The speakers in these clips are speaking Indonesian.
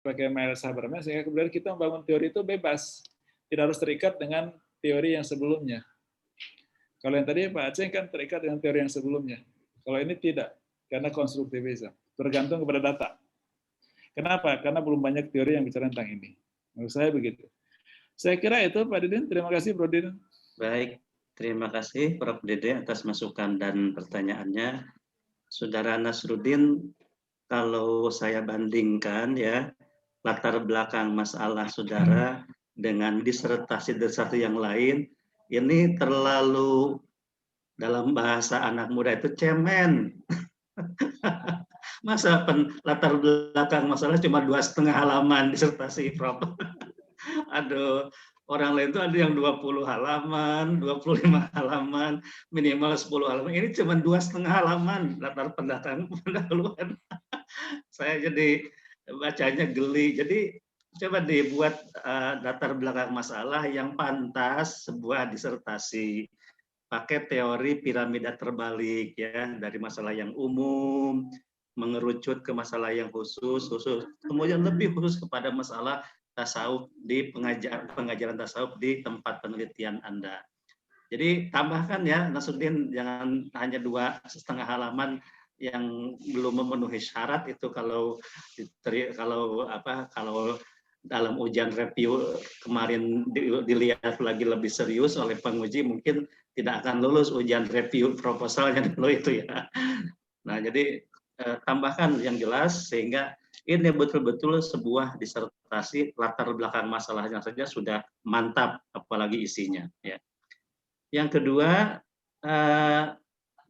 pakai Miles Habermas, sehingga kemudian kita membangun teori itu bebas, tidak harus terikat dengan teori yang sebelumnya. Kalau yang tadi Pak Aceh kan terikat dengan teori yang sebelumnya. Kalau ini tidak, karena konstruktivisme, bergantung kepada data. Kenapa? Karena belum banyak teori yang bicara tentang ini. Menurut saya begitu. Saya kira itu Pak Didin. Terima kasih Bro Didin. Baik, terima kasih Prof. Dede atas masukan dan pertanyaannya. Saudara Nasruddin, kalau saya bandingkan ya, latar belakang masalah saudara dengan disertasi yang lain, ini terlalu, dalam bahasa anak muda itu, cemen. Masa latar belakang masalah cuma 2,5 halaman disertasi, Prof. Aduh, orang lain itu ada yang 20 halaman, 25 halaman, minimal 10 halaman. Ini cuma 2,5 halaman latar belakang pendahuluan. Saya jadi bacanya geli. Jadi coba dibuat latar belakang masalah yang pantas sebuah disertasi. Pakai teori piramida terbalik ya, dari masalah yang umum mengerucut ke masalah yang khusus, kemudian lebih khusus kepada masalah tasawuf di pengajaran tasawuf di tempat penelitian Anda. Jadi tambahkan ya Nasruddin, jangan hanya 2,5 halaman yang belum memenuhi syarat itu. Kalau dalam ujian review kemarin dilihat lagi lebih serius oleh penguji, mungkin tidak akan lulus ujian review proposalnya dulu itu ya. Nah, jadi tambahkan yang jelas sehingga ini betul-betul sebuah disertasi, latar belakang masalahnya saja sudah mantap, apalagi isinya. Ya. Yang kedua,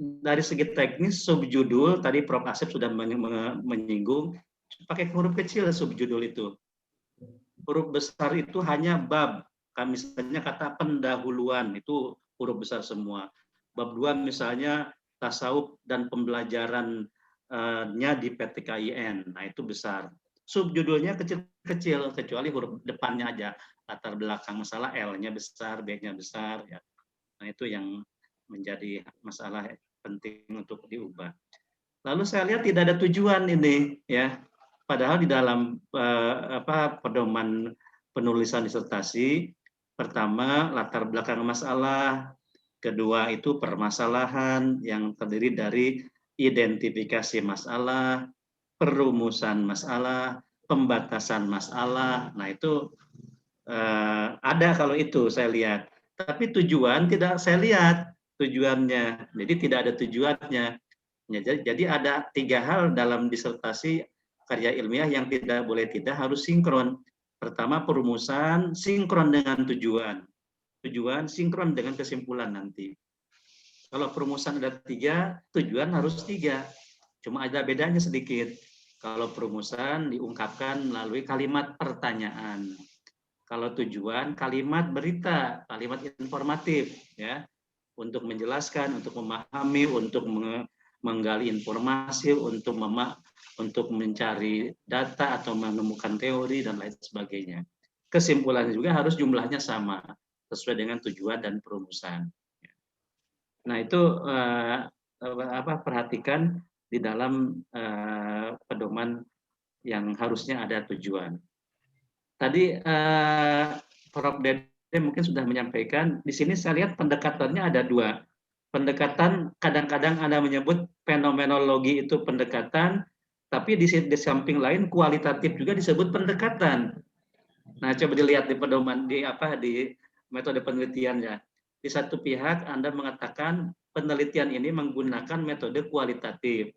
dari segi teknis subjudul tadi Prof. Asep sudah menyinggung, pakai huruf kecil subjudul itu. Huruf besar itu hanya bab. Misalnya kata pendahuluan itu huruf besar semua. Bab 2 misalnya tasawuf dan pembelajarannya di PTKIN. Nah, itu besar. Subjudulnya kecil-kecil kecuali huruf depannya aja. Latar belakang masalah L-nya besar, B-nya besar ya. Nah, itu yang menjadi masalah penting untuk diubah. Lalu saya lihat tidak ada tujuan ini ya. Padahal di dalam pedoman penulisan disertasi, pertama latar belakang masalah, kedua itu permasalahan yang terdiri dari identifikasi masalah, perumusan masalah, pembatasan masalah. Nah, itu ada kalau itu saya lihat. Tapi tujuan tidak saya lihat tujuannya. Jadi tidak ada tujuannya. Jadi ada 3 hal dalam disertasi karya ilmiah yang tidak boleh tidak harus sinkron. Pertama perumusan sinkron dengan tujuan. Tujuan sinkron dengan kesimpulan nanti. Kalau perumusan ada 3, tujuan harus 3. Cuma ada bedanya sedikit. Kalau perumusan diungkapkan melalui kalimat pertanyaan. Kalau tujuan kalimat berita, kalimat informatif ya. Untuk menjelaskan, untuk memahami, untuk menggali informasi, untuk mencari data atau menemukan teori dan lain sebagainya. Kesimpulannya juga harus jumlahnya sama sesuai dengan tujuan dan perumusan. Nah, itu perhatikan di dalam pedoman yang harusnya ada tujuan. Tadi Prof. Dede mungkin sudah menyampaikan, di sini saya lihat pendekatannya ada 2. Pendekatan kadang-kadang Anda menyebut fenomenologi itu pendekatan, tapi di samping lain kualitatif juga disebut pendekatan. Nah, coba dilihat di pedoman di metode penelitiannya. Di satu pihak Anda mengatakan penelitian ini menggunakan metode kualitatif.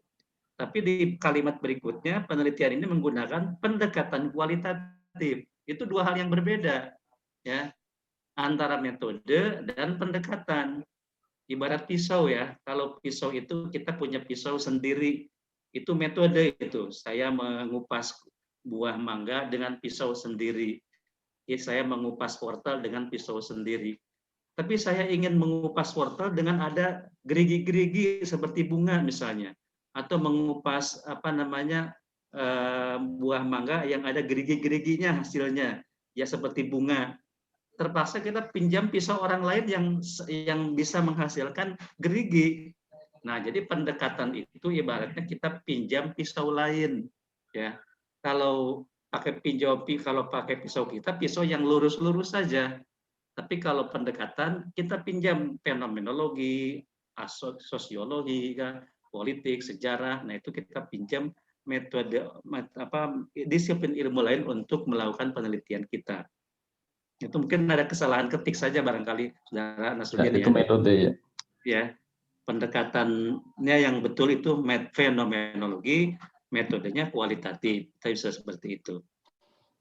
Tapi di kalimat berikutnya penelitian ini menggunakan pendekatan kualitatif. Itu 2 hal yang berbeda ya, antara metode dan pendekatan. Ibarat pisau ya, kalau pisau itu kita punya pisau sendiri, itu metode itu. Saya mengupas buah mangga dengan pisau sendiri. Saya mengupas wortel dengan pisau sendiri. Tapi saya ingin mengupas wortel dengan ada gerigi-gerigi seperti bunga misalnya, atau mengupas buah mangga yang ada gerigi-geriginya hasilnya, ya seperti bunga. Terpaksa kita pinjam pisau orang lain yang bisa menghasilkan gerigi. Nah, jadi pendekatan itu ibaratnya kita pinjam pisau lain, ya. Kalau pakai kalau pakai pisau kita, pisau yang lurus-lurus saja. Tapi kalau pendekatan, kita pinjam fenomenologi, sosiologi, politik, sejarah. Nah, itu kita pinjam disiplin ilmu lain untuk melakukan penelitian kita. Itu mungkin ada kesalahan ketik saja barangkali, Saudara Nasruddin. Itu metode ya. Ya, pendekatannya yang betul itu fenomenologi, metodenya kualitatif. Kita bisa seperti itu.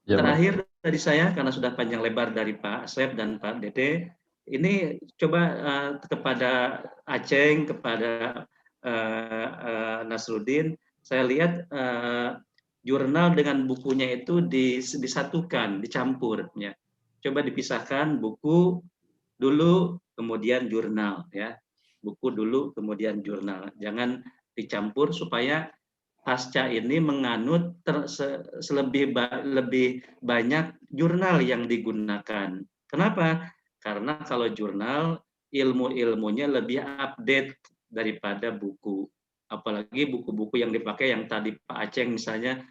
Ya, terakhir dari saya, karena sudah panjang lebar dari Pak Asep dan Pak Dede, ini coba kepada Aceng, kepada Nasruddin, saya lihat jurnal dengan bukunya itu disatukan, dicampur. Ya. Coba dipisahkan buku dulu, kemudian jurnal. Ya. Buku dulu, kemudian jurnal. Jangan dicampur supaya pasca ini menganut lebih banyak jurnal yang digunakan. Kenapa? Karena kalau jurnal, ilmu-ilmunya lebih update daripada buku. Apalagi buku-buku yang dipakai yang tadi Pak Aceng misalnya,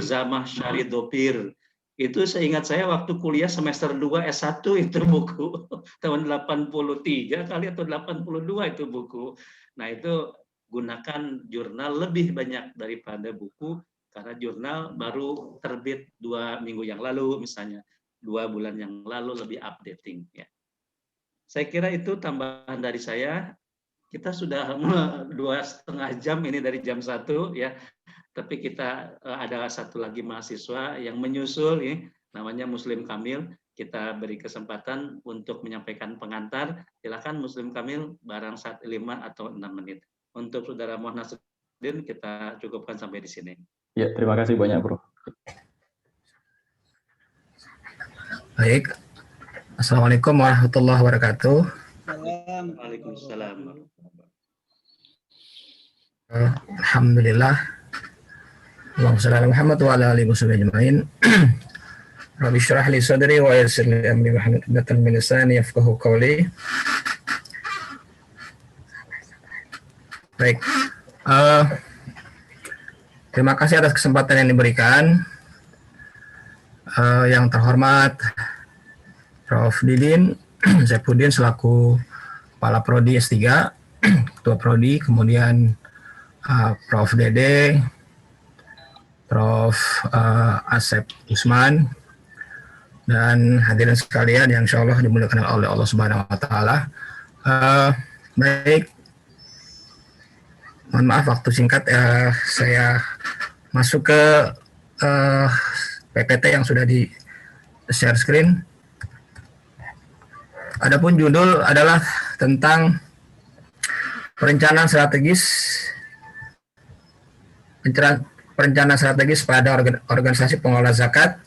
Zamah Syaridopir. Itu seingat saya waktu kuliah semester 2 S1 itu buku. Tahun 83 kali atau 82 itu buku. Nah itu gunakan jurnal lebih banyak daripada buku, karena jurnal baru terbit 2 minggu yang lalu misalnya, 2 bulan yang lalu, lebih updating. Ya. Saya kira itu tambahan dari saya. Kita sudah 2,5 jam ini dari jam 1 ya, tapi kita ada satu lagi mahasiswa yang menyusul, ya, namanya Muslim Kamil. Kita beri kesempatan untuk menyampaikan pengantar. Silakan Muslim Kamil, barang 5 atau 6 menit. Untuk Saudara Muhammad Nasruddin, kita cukupkan sampai di sini. Ya, terima kasih banyak, Bro. Baik. Assalamualaikum warahmatullahi wabarakatuh. Waalaikumsalam. Alhamdulillah. Allahumma shalli ala Muhammad wa ala alihi wasallam. Rabbi shrah li sadri wa yassir li amri wahlul 'uqdatam min lisani yafqahu qawli. Baik, terima kasih atas kesempatan yang diberikan. Yang terhormat Prof. Didin Saifuddin selaku Kepala Prodi S3, Ketua Prodi, kemudian Prof. Dede, Prof. Asep Usman, dan hadirin sekalian yang insya Allah dimuliakan oleh Allah Subhanahu Wa Taala. Baik. Mohon maaf waktu singkat, saya masuk ke PPT yang sudah di share screen. Adapun judul adalah tentang perencanaan strategis pada organisasi pengelola zakat,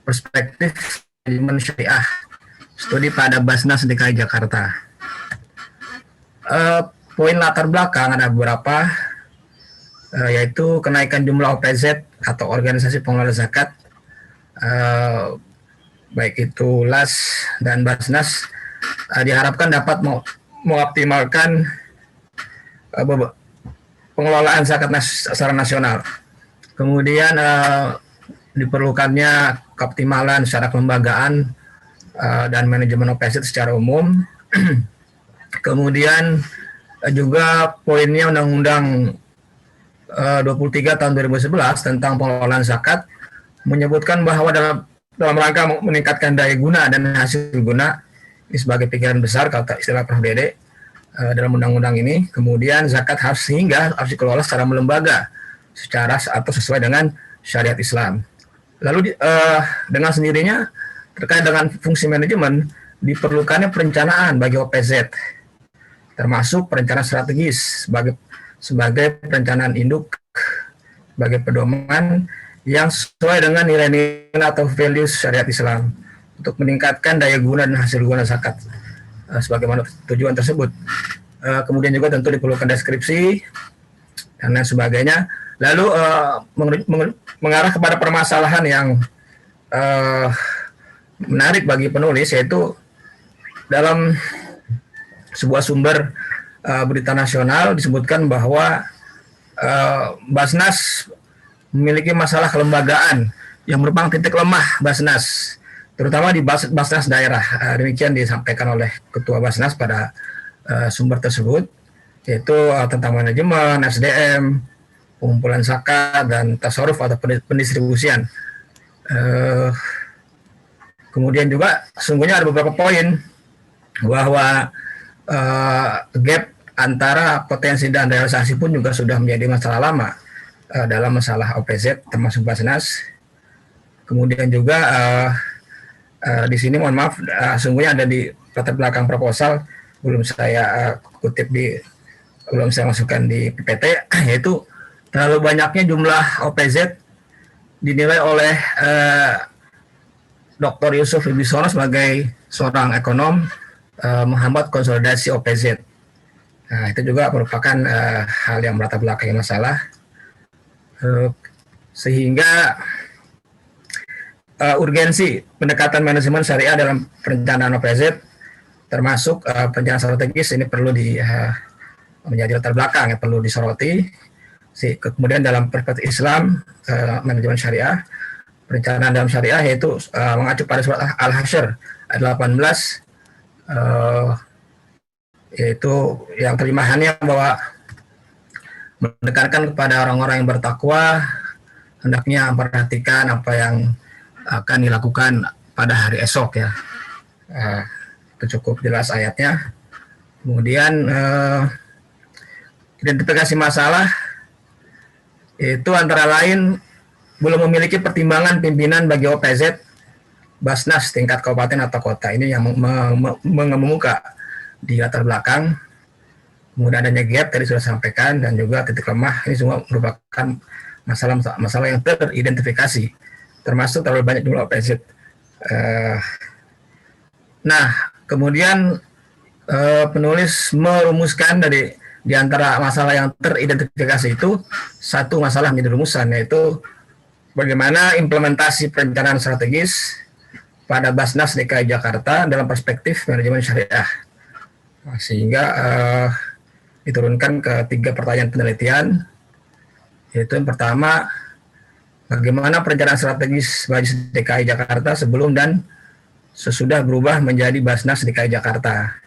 perspektif manajemen syariah, studi pada Basnas DKI Jakarta. Poin latar belakang ada beberapa, yaitu kenaikan jumlah OPZ atau organisasi pengelola zakat, baik itu LAS dan Basnas, diharapkan dapat mengoptimalkan pengelolaan zakat secara nasional. Kemudian diperlukannya keoptimalan secara kelembagaan dan manajemen OPZ secara umum. Kemudian juga poinnya Undang-Undang 23 tahun 2011 tentang pengelolaan zakat menyebutkan bahwa dalam rangka meningkatkan daya guna dan hasil guna, ini sebagai pikiran besar kata istilah Prof. Dede dalam undang-undang ini. Kemudian zakat harus dikelola secara melembaga, secara atau sesuai dengan syariat Islam. Lalu dengan sendirinya terkait dengan fungsi manajemen diperlukannya perencanaan bagi OPZ, termasuk perencanaan strategis sebagai perencanaan induk sebagai pedoman yang sesuai dengan nilai-nilai atau values syariat Islam untuk meningkatkan daya guna dan hasil guna zakat sebagaimana tujuan tersebut. Kemudian juga tentu diperlukan deskripsi dan lain sebagainya. Lalu mengarah kepada permasalahan yang menarik bagi penulis, yaitu dalam sebuah sumber berita nasional disebutkan bahwa Basnas memiliki masalah kelembagaan yang merupakan titik lemah Basnas, terutama di Basnas daerah. Demikian disampaikan oleh Ketua Basnas pada sumber tersebut, yaitu tentang manajemen, SDM, pengumpulan zakat, dan tasarruf atau pendistribusian. Kemudian juga sesungguhnya ada beberapa poin bahwa gap antara potensi dan realisasi pun juga sudah menjadi masalah lama dalam masalah OPZ termasuk Basnas. Kemudian juga di sini mohon maaf, sesungguhnya ada di latar belakang proposal, belum saya kutip belum saya masukkan di PPT, yaitu terlalu banyaknya jumlah OPZ dinilai oleh Dr. Yusuf Wibisono sebagai seorang ekonom menghambat konsolidasi OPZ. Nah, itu juga merupakan hal yang melatar belakangi masalah, sehingga urgensi pendekatan manajemen syariah dalam perencanaan OPZ termasuk perencanaan strategis ini perlu menjadi latar belakang yang perlu disoroti. Kemudian dalam perspektif Islam, manajemen syariah, perencanaan dalam syariah yaitu mengacu pada surat Al-Hasyr ayat 18, yaitu yang terjemahannya bahwa menekankan kepada orang-orang yang bertakwa hendaknya memperhatikan apa yang akan dilakukan pada hari esok ya. Itu cukup jelas ayatnya. Kemudian identifikasi masalah itu antara lain belum memiliki pertimbangan pimpinan bagi OPZ Basnas tingkat kabupaten atau kota. Ini yang mengemuka di latar belakang. Kemudian adanya gap tadi sudah sampaikan, dan juga titik lemah. Ini semua merupakan masalah yang teridentifikasi, termasuk terlalu banyak jumlah OPZ. Nah, kemudian penulis merumuskan di antara masalah yang teridentifikasi itu satu masalah menjadi rumusan, yaitu bagaimana implementasi perencanaan strategis pada Basnas DKI Jakarta dalam perspektif manajemen syariah. Sehingga diturunkan ke 3 pertanyaan penelitian, yaitu yang pertama, bagaimana perencanaan strategis Basnas DKI Jakarta sebelum dan sesudah berubah menjadi Basnas DKI Jakarta.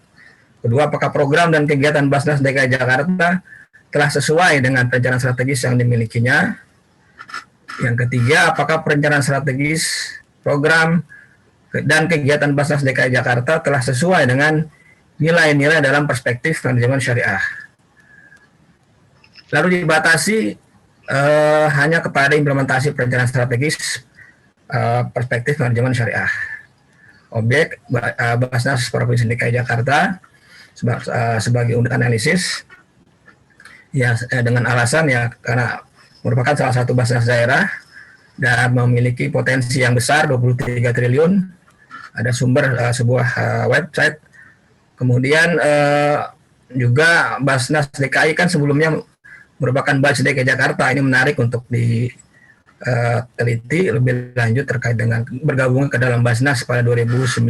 Kedua, apakah program dan kegiatan Basnas DKI Jakarta telah sesuai dengan perencanaan strategis yang dimilikinya? Yang ketiga, apakah perencanaan strategis, program, dan kegiatan Basnas DKI Jakarta telah sesuai dengan nilai-nilai dalam perspektif manajemen syariah? Lalu dibatasi hanya kepada implementasi perencanaan strategis perspektif manajemen syariah. Objek Basnas Provinsi DKI Jakarta sebagai unit analisis, ya dengan alasan ya karena merupakan salah satu Basnas daerah dan memiliki potensi yang besar 23 triliun. Ada sumber sebuah website. Kemudian juga Basnas DKI kan sebelumnya merupakan Bas DKI Jakarta. Ini menarik untuk diteliti lebih lanjut terkait dengan bergabung ke dalam Basnas pada 2019.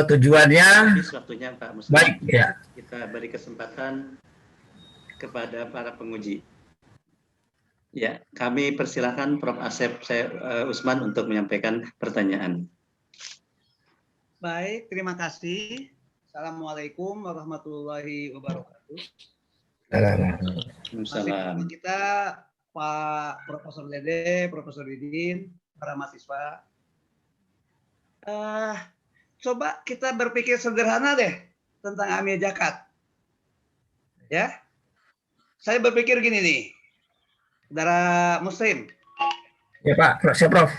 Tujuannya waktunya, Pak Muslim. Baik ya. Kita beri kesempatan kepada para penguji. Ya, kami persilahkan Prof. Asep Usman untuk menyampaikan pertanyaan. Baik, terima kasih. Assalamualaikum warahmatullahi wabarakatuh. Waalaikumsalam. Kita Pak Profesor Dede, Profesor Didin, para mahasiswa. Coba kita berpikir sederhana deh tentang amil zakat. Ya, saya berpikir gini nih. Saudara Muslim. Ya Pak, siap Prof.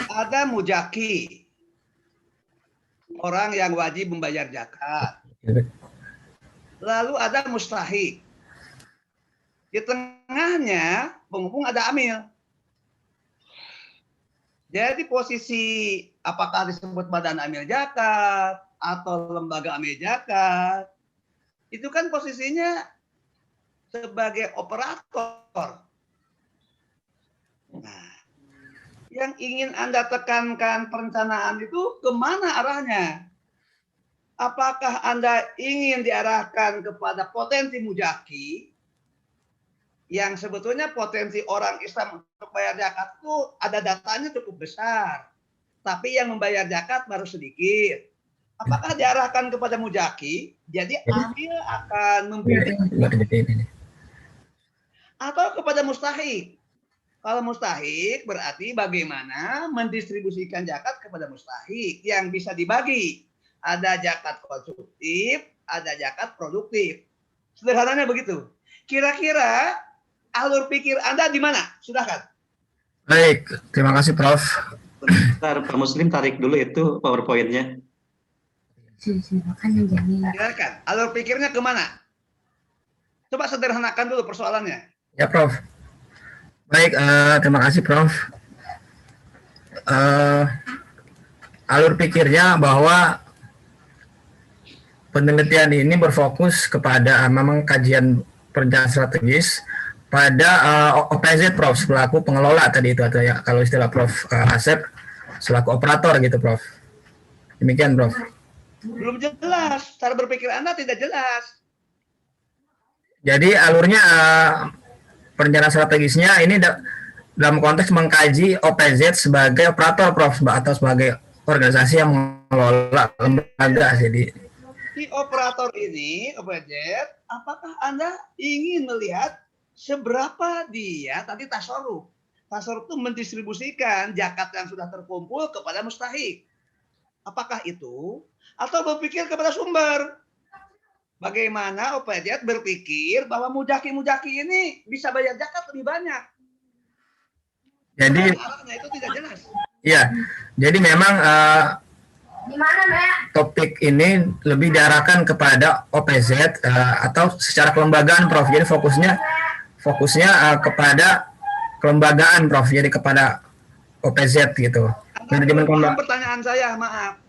Ada mujaki, orang yang wajib membayar zakat. Lalu ada mustahik. Di tengahnya penghubung ada amil. Jadi posisi apakah disebut badan amil zakat atau lembaga amil zakat, itu kan posisinya sebagai operator. Nah, yang ingin Anda tekankan perencanaan itu kemana arahnya? Apakah Anda ingin diarahkan kepada potensi mujaki yang sebetulnya potensi orang Islam untuk bayar zakat itu ada datanya cukup besar, tapi yang membayar zakat baru sedikit. Apakah diarahkan kepada mujaki, jadi amil akan membidik, atau kepada mustahik? Kalau mustahik berarti bagaimana mendistribusikan zakat kepada mustahik yang bisa dibagi. Ada zakat konsumtif, ada zakat produktif. Sederhananya begitu. Kira-kira alur pikir Anda di mana? Silahkan. Baik, terima kasih Prof. Bentar, Pak Muslim tarik dulu itu PowerPoint-nya. Silakan. Alur pikirnya kemana? Coba sederhanakan dulu persoalannya. Ya Prof. Baik, terima kasih Prof. Alur pikirnya bahwa penelitian ini berfokus kepada memang kajian perencanaan strategis pada OPZ Prof selaku pengelola tadi itu, atau ya kalau istilah Prof Asep selaku operator gitu Prof. Demikian Prof. Belum jelas. Cara berpikir Anda tidak jelas. Jadi alurnya perencanaan strategisnya ini dalam konteks mengkaji OPZ sebagai operator Prof atau sebagai organisasi yang mengelola lembaga. Jadi Di operator ini, OPZ, apakah Anda ingin melihat seberapa dia tadi tasarruf? Tasarruf itu mendistribusikan zakat yang sudah terkumpul kepada mustahik. Apakah itu? Atau berpikir kepada sumber? Bagaimana OPZ berpikir bahwa mujaki-mujaki ini bisa bayar zakat lebih banyak? Jadi arahnya itu tidak jelas. ya, jadi memang topik ini lebih diarahkan kepada OPZ atau secara kelembagaan Prof. Jadi fokusnya kepada kelembagaan Prof. Jadi kepada OPZ gitu. Manajemen kelembagaan. Pertanyaan saya, maaf.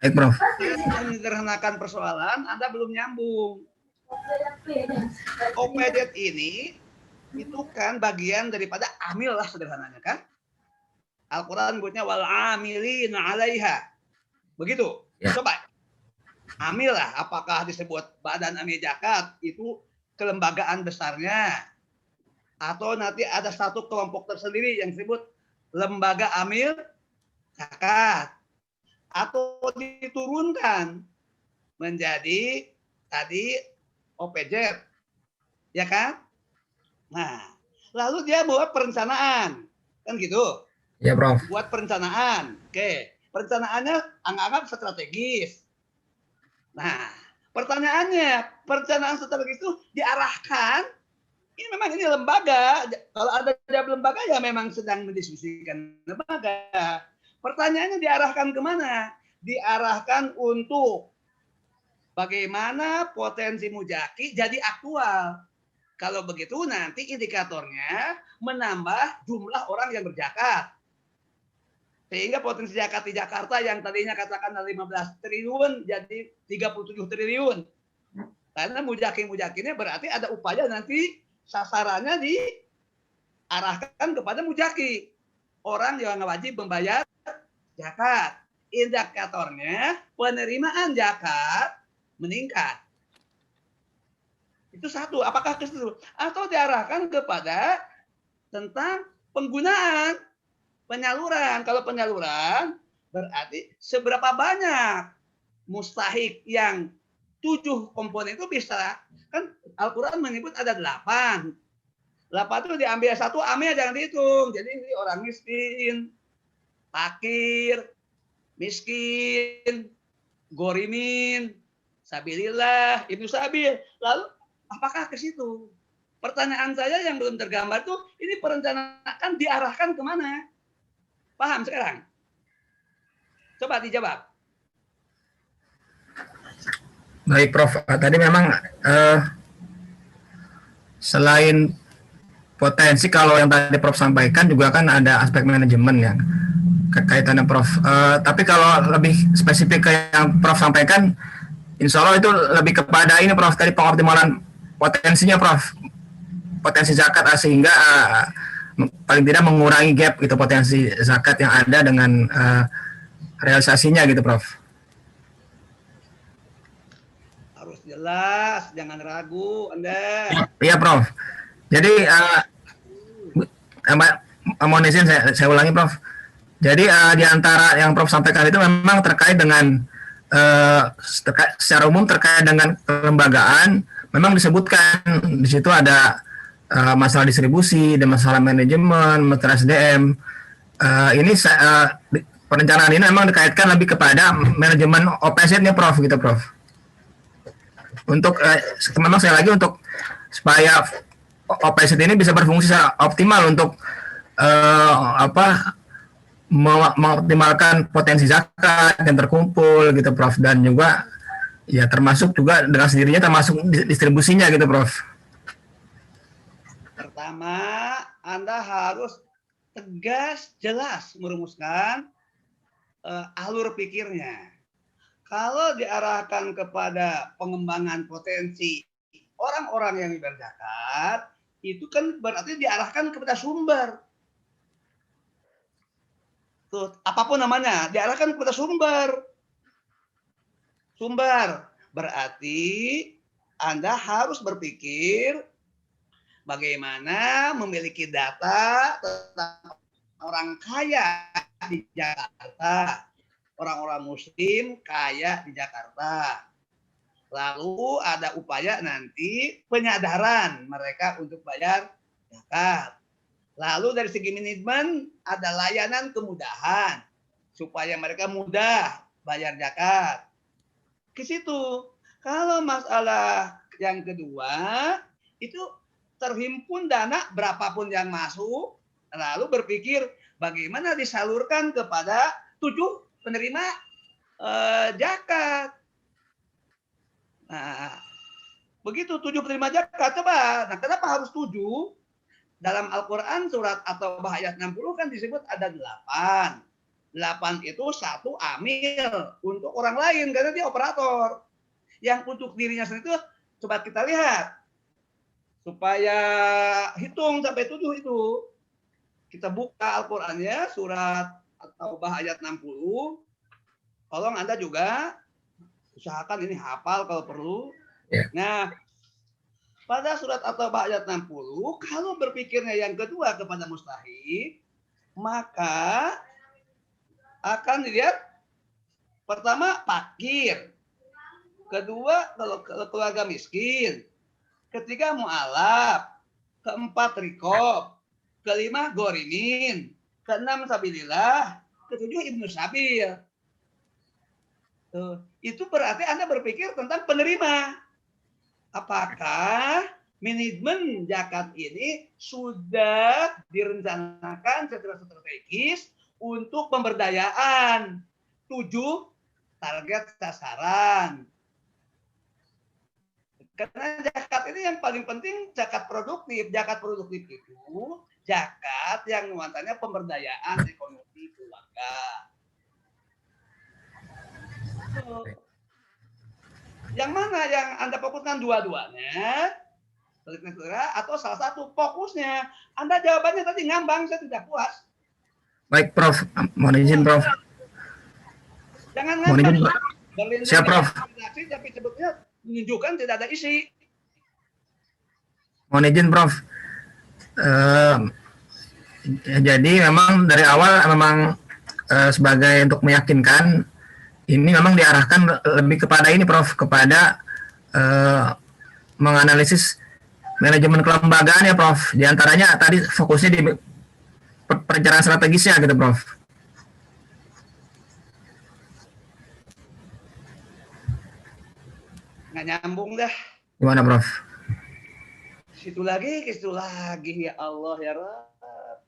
Baik Prof. Saya sudah menyederhanakan persoalan, Anda belum nyambung. OPZ ini itu kan bagian daripada amil lah sederhananya kan. Al-Quran sebutnya wal amilina 'alaiha. Begitu. Ya. Coba. Amil lah, apakah disebut badan amil zakat itu kelembagaan besarnya, atau nanti ada satu kelompok tersendiri yang disebut lembaga amil zakat, atau diturunkan menjadi tadi OPZ, ya kan? Nah, lalu dia buat perencanaan, kan gitu? Ya Prof. Buat perencanaan, oke. Perencanaannya anggap strategis. Nah, pertanyaannya, perencanaan strategis itu diarahkan, ini memang ini lembaga, kalau ada jawab lembaga ya memang sedang mendiskusikan lembaga. Pertanyaannya diarahkan kemana? Diarahkan untuk bagaimana potensi mujaki jadi aktual. Kalau begitu nanti indikatornya menambah jumlah orang yang berzakat. Sehingga potensi zakat di Jakarta yang tadinya katakan 15 triliun jadi 37 triliun. Karena mujaki-mujakinya berarti ada upaya nanti sasarannya diarahkan kepada mujaki. Orang yang wajib membayar zakat. Indikatornya penerimaan zakat meningkat. Itu satu. Apakah ke situ? Atau diarahkan kepada tentang penggunaan penyaluran. Kalau penyaluran berarti seberapa banyak mustahik yang 7 komponen itu bisa. Kan Al-Quran menyebut ada 8. 8 itu diambil satu, amil jangan dihitung. Jadi ini orang miskin, fakir, miskin, gorimin, sabilillah, ibnu sabil. Lalu apakah ke situ? Pertanyaan saya yang belum tergambar tuh, ini perencanaan diarahkan kemana? Paham sekarang? Coba dijawab. Baik Prof. Tadi memang selain potensi, kalau yang tadi Prof sampaikan juga kan ada aspek manajemen ya kaitannya Prof. Tapi kalau lebih spesifik ke yang Prof sampaikan, insya Allah itu lebih kepada ini Prof, tadi pengoptimalan potensinya Prof, potensi zakat sehingga paling tidak mengurangi gap gitu potensi zakat yang ada dengan realisasinya gitu Prof. Harus jelas, jangan ragu Anda. Iya Prof. Jadi mohon izin saya ulangi Prof. Jadi di antara yang Prof sampaikan itu memang terkait dengan secara umum terkait dengan kelembagaan, memang disebutkan di situ ada masalah distribusi dan masalah manajemen, masalah SDM. Ini perencanaan ini memang dikaitkan lebih kepada manajemen OPZ-nya Prof gitu Prof. Untuk memang sekali lagi untuk supaya OPZ ini bisa berfungsi secara optimal untuk mengoptimalkan potensi zakat yang terkumpul gitu Prof, dan juga ya termasuk juga dengan sendirinya termasuk distribusinya gitu Prof. Pertama, Anda harus tegas, jelas merumuskan alur pikirnya. Kalau diarahkan kepada pengembangan potensi orang-orang yang berzakat, itu kan berarti diarahkan kepada sumber. Tuh, apapun namanya, diarahkan kepada sumber. Sumber berarti Anda harus berpikir bagaimana memiliki data tentang orang kaya di Jakarta, orang-orang muslim kaya di Jakarta. Lalu ada upaya nanti penyadaran mereka untuk bayar zakat. Lalu dari segi manajemen ada layanan kemudahan supaya mereka mudah bayar zakat. Ke situ. Kalau masalah yang kedua itu terhimpun dana berapapun yang masuk, lalu berpikir bagaimana disalurkan kepada 7 penerima zakat. Nah, begitu 7 penerima zakat, coba. Nah, kenapa harus 7? Dalam Al-Quran surat At-Taubah ayat 60 kan disebut ada 8. 8 itu 1 amil untuk orang lain karena dia operator. Yang untuk dirinya sendiri itu coba kita lihat. Supaya hitung sampai 7 itu. Kita buka Al-Qur'annya surat At-Taubah ayat 60. Tolong Anda juga usahakan ini hafal kalau perlu. Ya. Nah, pada surat At-Taubah ayat 60, kalau berpikirnya yang kedua kepada mustahik, maka akan dilihat pertama fakir, kedua kalau keluarga miskin, ketiga mu'alaf, keempat rikob, kelima gorimin, keenam sabilillah, ketujuh ibnu sabil. Tuh, itu berarti Anda berpikir tentang penerima. Apakah manajemen zakat ini sudah direncanakan secara strategis untuk pemberdayaan 7 target sasaran. Karena zakat ini yang paling penting zakat produktif. Zakat produktif itu zakat yang nuansanya pemberdayaan ekonomi keluarga. Yang mana yang Anda fokuskan dua-duanya? Atau salah satu fokusnya? Anda jawabannya tadi ngambang, saya tidak puas. Baik Prof, mohon izin Prof. Jangan Mohon izin ngambang. Prof. Siap Prof. Tapi sebetulnya menunjukkan tidak ada isi. Mohon izin Prof. Jadi memang dari awal memang sebagai untuk meyakinkan ini memang diarahkan lebih kepada ini Prof, kepada menganalisis manajemen kelembagaan ya Prof. Di antaranya tadi fokusnya di perencanaan strategisnya gitu Prof. Nggak nyambung dah. Gimana Prof? Situ lagi ya Allah ya Rabb.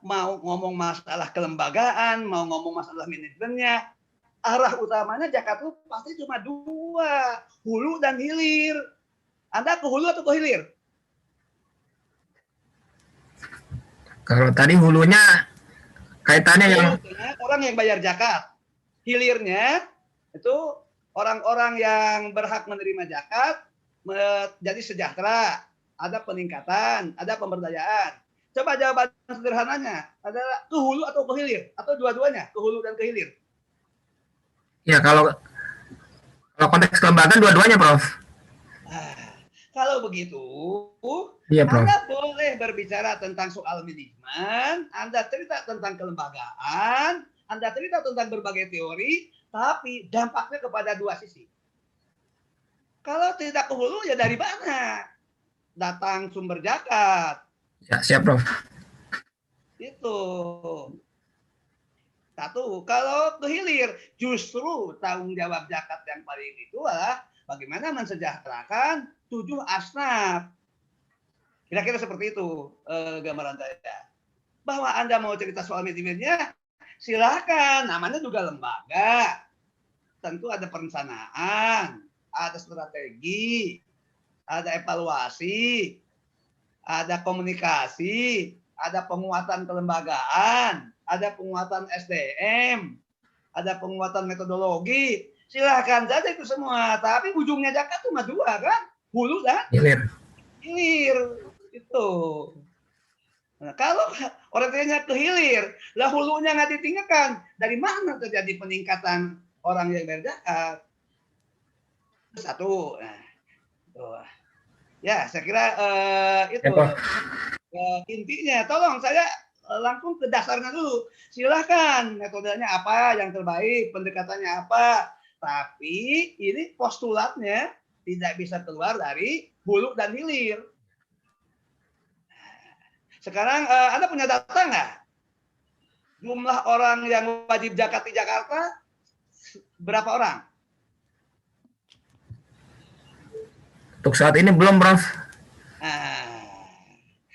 Mau ngomong masalah kelembagaan, mau ngomong masalah manajemennya, arah utamanya zakat itu pasti cuma 2, hulu dan hilir. Anda ke hulu atau ke hilir? Kalau tadi hulunya kaitannya yang orang yang bayar zakat. Hilirnya itu orang-orang yang berhak menerima zakat menjadi sejahtera, ada peningkatan, ada pemberdayaan. Coba jawaban sederhananya adalah ke hulu atau ke hilir atau dua-duanya, ke hulu dan ke hilir. Ya, kalau konteks kelembagaan dua-duanya, Prof. Kalau begitu, Iya, Prof. Anda boleh berbicara tentang soal manajemen, Anda cerita tentang kelembagaan, Anda cerita tentang berbagai teori, tapi dampaknya kepada dua sisi. Kalau tidak ke hulu, ya dari mana? Datang sumber zakat. Ya, siap, Prof. Itu. Satu, kalau ke hilir, justru tanggung jawab zakat yang paling itu adalah bagaimana mensejahterakan 7 asnaf. Kira-kira seperti itu gambaran saya. Bahwa Anda mau cerita soal manajemennya, silakan. Namanya juga lembaga. Tentu ada perencanaan, ada strategi, ada evaluasi, ada komunikasi, ada penguatan kelembagaan, ada penguatan SDM, ada penguatan metodologi. Silahkan saja itu semua. Tapi ujungnya zakat cuma dua kan? Hulu dan hilir. Itu. Nah, kalau orang tuanya ke hilir, lah hulunya nggak ditinggalkan. Dari mana terjadi peningkatan orang yang berzakat? Satu. Nah, itu. Ya, saya kira itu intinya. Tolong saya langsung ke dasarnya dulu. Silahkan metodenya apa yang terbaik, pendekatannya apa. Tapi ini postulatnya tidak bisa keluar dari hulu dan hilir. Sekarang Anda punya data nggak? Jumlah orang yang wajib zakat di Jakarta berapa orang? Untuk saat ini belum, Prof.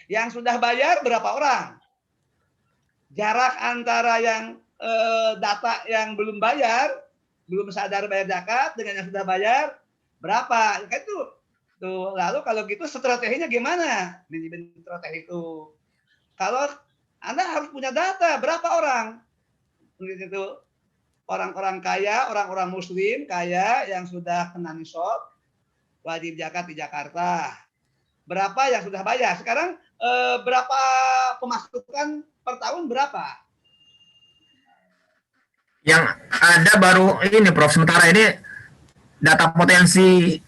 Yang sudah bayar berapa orang? Jarak antara yang data yang belum bayar, belum sadar bayar zakat dengan yang sudah bayar berapa? Kan itu. Tuh, lalu kalau gitu strateginya gimana? Manajemen strategi itu. Kalau Anda harus punya data berapa orang? Itu orang-orang kaya, orang-orang muslim kaya yang sudah kena nisab wajib zakat di Jakarta. Berapa yang sudah bayar? Sekarang berapa pemasukan per tahun berapa? Yang ada baru ini, Prof. Sementara ini data potensi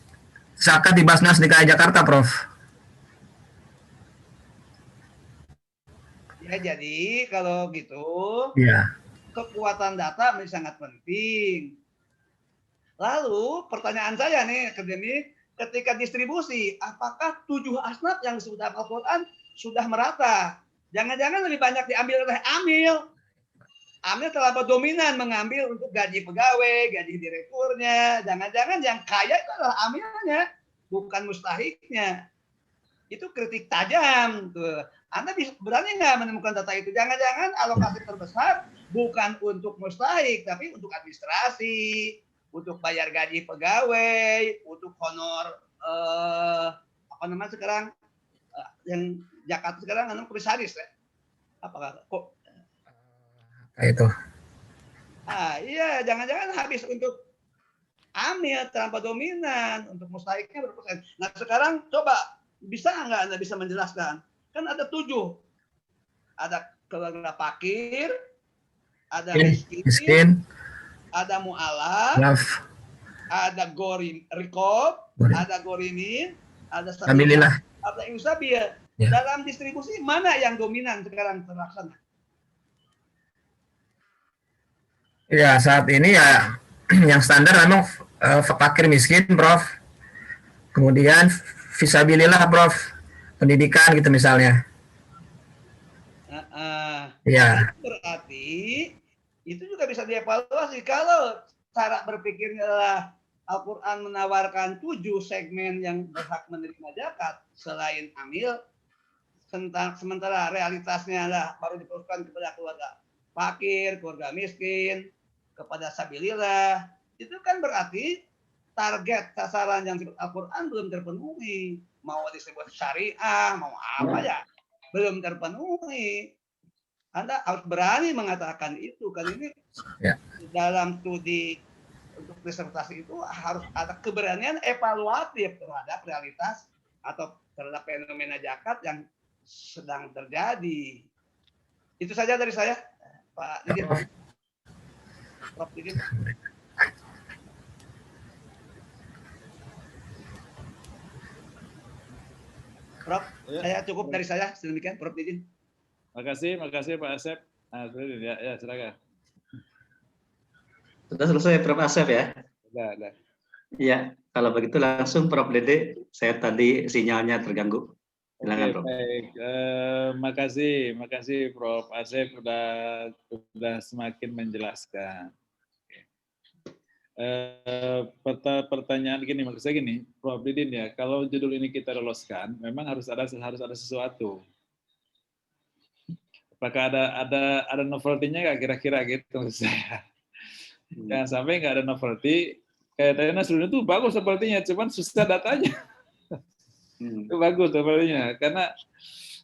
zakat di Basnas DKI Jakarta, Prof. Ya, jadi kalau gitu, Iya. kekuatan data menjadi sangat penting. Lalu pertanyaan saya nih, akademik, ketika distribusi, apakah 7 asnaf yang sudah Al-Quran sudah merata? Jangan-jangan lebih banyak diambil oleh Amil. Amil terlalu dominan mengambil untuk gaji pegawai, gaji direkturnya. Jangan-jangan yang kaya itu adalah Amilnya, bukan mustahiknya. Itu kritik tajam. Tuh. Anda berani nggak menemukan data itu? Jangan-jangan alokasi terbesar bukan untuk mustahik, tapi untuk administrasi, untuk bayar gaji pegawai, untuk honor apa namanya sekarang yang Jakarta sekarang komisaris ya. Apakah kok itu? Iya, jangan-jangan habis untuk Amil tanpa dominan, untuk mustahiknya berpersen. Nah sekarang coba bisa nggak Anda bisa menjelaskan? Kan ada 7, ada keluarga fakir, ada miskin, ada mu'alaf, ada gorim rikob, ada gorimin, ada Alhamdulillah, ada insabiyah. Ya. Dalam distribusi mana yang dominan sekarang terlaksana? Ya saat ini ya yang standar memang fakir miskin, Prof. Kemudian fisabilillah, Prof. Pendidikan gitu misalnya. Ya. Berarti itu juga bisa dievaluasi kalau cara berpikirnya adalah Al-Quran menawarkan 7 segmen yang berhak menerima zakat selain Amil, sementara realitasnya adalah baru diperlukan kepada keluarga fakir, keluarga miskin, kepada sabilillah. Itu kan berarti target sasaran yang disebut Al-Quran belum terpenuhi. Mau disebut syariah, mau apa ya, belum terpenuhi. Anda harus berani mengatakan itu. Kali ini dalam studi untuk disertasi itu harus ada keberanian evaluatif terhadap realitas atau terhadap fenomena zakat yang sedang terjadi. Itu saja dari saya, Pak Didin. Prof. Didin. Prof, saya cukup dari saya. Sedemikian, Prof Didin. Makasih Pak Asep. Nah, ya silakan. Sudah selesai Prof Asep ya? Udah. Iya, kalau begitu langsung Prof Dede, saya tadi sinyalnya terganggu. Silakan, Oke, Prof. baik. Makasih Prof Asep sudah semakin menjelaskan. Pertanyaan gini, maksud saya gini, Prof Didin ya, kalau judul ini kita loloskan, memang harus ada sesuatu. Apakah ada novelty-nya nggak kira-kira gitu maksud saya? Jangan sampai nggak ada novelty. Kayak tadi Nasruddin itu bagus novelty-nya, cuman susah datanya. Itu bagus novelty-nya, karena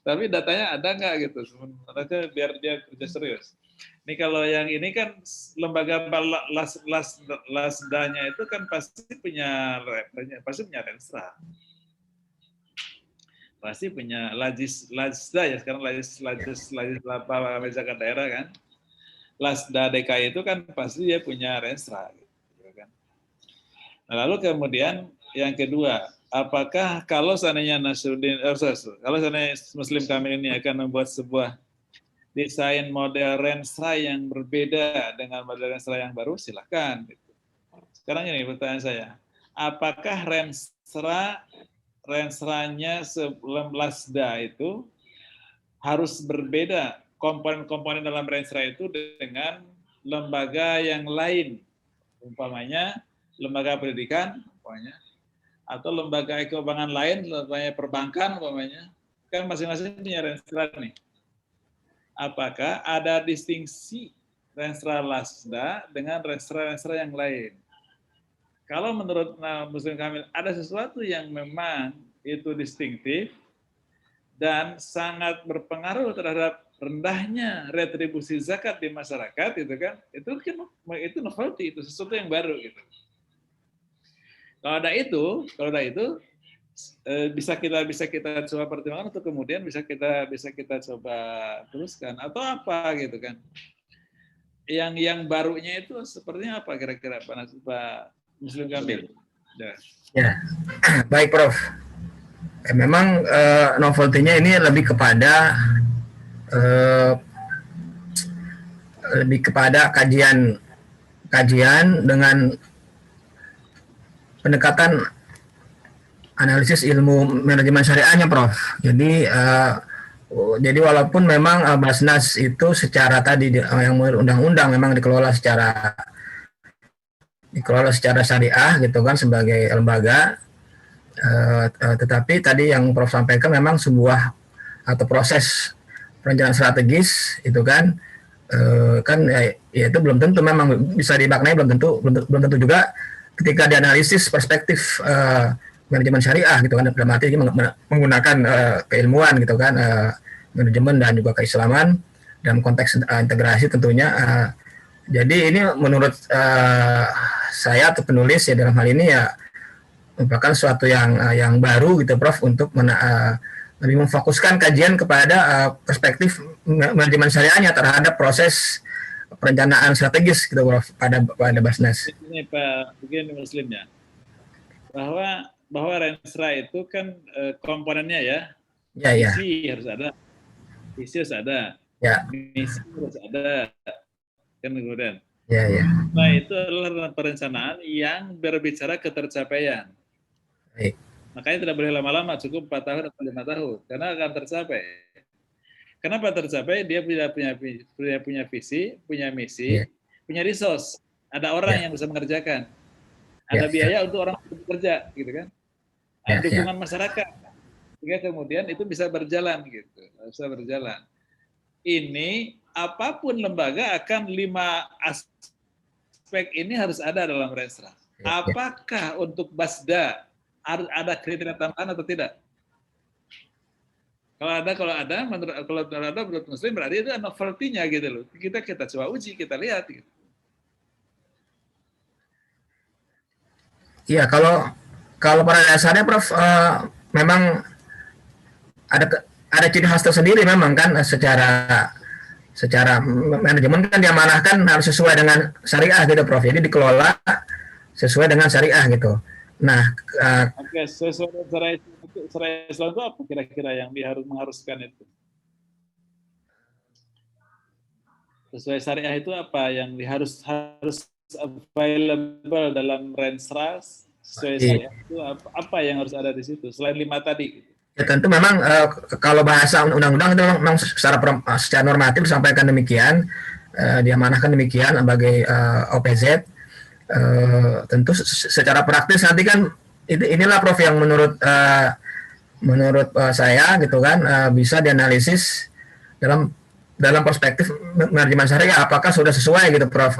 tapi datanya ada nggak gitu, sebenarnya biar dia kerja serius. Ini kalau yang ini kan lembaga lasdanya itu kan pasti punya renstra. Pasti punya lasda ya, sekarang lasda zakat daerah kan. Lasda DKI itu kan pasti dia punya renstra gitu kan. Nah, lalu kemudian yang kedua, apakah kalau seandainya kalau seandainya Muslim Kamil ini akan membuat sebuah desain model renstra yang berbeda dengan model renstra yang baru, silahkan. Sekarang ini pertanyaan saya, apakah renstranya sebelum lasda itu harus berbeda komponen-komponen dalam renstra itu dengan lembaga yang lain, umpamanya lembaga pendidikan, umpamanya, atau lembaga keuangan lain, umpamanya perbankan, umpamanya, kan masing-masing punya renstra nih. Apakah ada distingsi renstra lasda dengan renstra yang lain? Kalau menurut Muslim Kamil ada sesuatu yang memang itu distintif dan sangat berpengaruh terhadap rendahnya retribusi zakat di masyarakat, itu novelty, itu sesuatu yang baru gitu. Kalau ada itu bisa kita coba pertimbangkan atau kemudian bisa kita coba teruskan atau apa gitu kan. Yang barunya itu sepertinya apa kira-kira Pak Muslim Kamil? Ya, baik Prof. Memang novelty-nya ini lebih kepada kajian dengan pendekatan analisis ilmu manajemen syariahnya, Prof. Jadi walaupun memang Basnas itu secara tadi yang undang-undang memang dikelola secara syariah gitu kan sebagai lembaga, tetapi tadi yang Prof sampaikan memang sebuah atau proses perencanaan strategis itu kan ya itu belum tentu memang bisa dimaknai, belum tentu juga ketika dianalisis perspektif manajemen syariah gitu kan, dalam arti menggunakan keilmuan gitu kan, manajemen dan juga keislaman dalam konteks integrasi tentunya. Jadi ini menurut saya atau penulis ya dalam hal ini ya merupakan suatu yang baru gitu Prof, untuk lebih memfokuskan kajian kepada perspektif manajemen syariahnya terhadap proses perencanaan strategis gitu Prof pada Basnas. Ini Pak, begini Muslimnya, bahwa renstra itu kan komponennya ya. Visi harus ada, misi harus ada, kan kemudian. Nah itu adalah perencanaan yang berbicara ketercapaian. Baik. Makanya tidak boleh lama-lama, cukup 4 tahun atau 5 tahun, karena akan tercapai. Kenapa tercapai? Dia punya visi, punya misi, punya resource. Ada orang yang bisa mengerjakan. Ada biaya untuk orang bekerja, gitu kan? Ada dukungan masyarakat. Sehingga kemudian itu bisa berjalan gitu, bisa berjalan. Ini apapun lembaga akan 5 aspek ini harus ada dalam renstra. Apakah untuk Basda ada kriteria tambahan atau tidak? Kalau ada menurut Muslim berarti itu novelty-nya gitu loh. Kita coba uji, kita lihat gitu. Iya, kalau pada dasarnya Prof memang ada ciri khas tersendiri memang kan, secara manajemen kan diamanahkan harus sesuai dengan syariah gitu Prof. Jadi dikelola sesuai dengan syariah gitu. Nah, sesuai dengan syariah itu syariah Islam itu apa kira-kira yang mengharuskan itu? Sesuai syariah itu apa yang harus available dalam Renstra sesuai syariah itu apa yang harus ada di situ selain 5 tadi? Ya tentu memang kalau bahasa undang-undang itu memang secara normatif disampaikan demikian, diamanahkan demikian sebagai OPZ. Tentu secara praktis nanti kan inilah Prof yang menurut saya gitu kan bisa dianalisis dalam perspektif manajemen syariah apakah sudah sesuai gitu Prof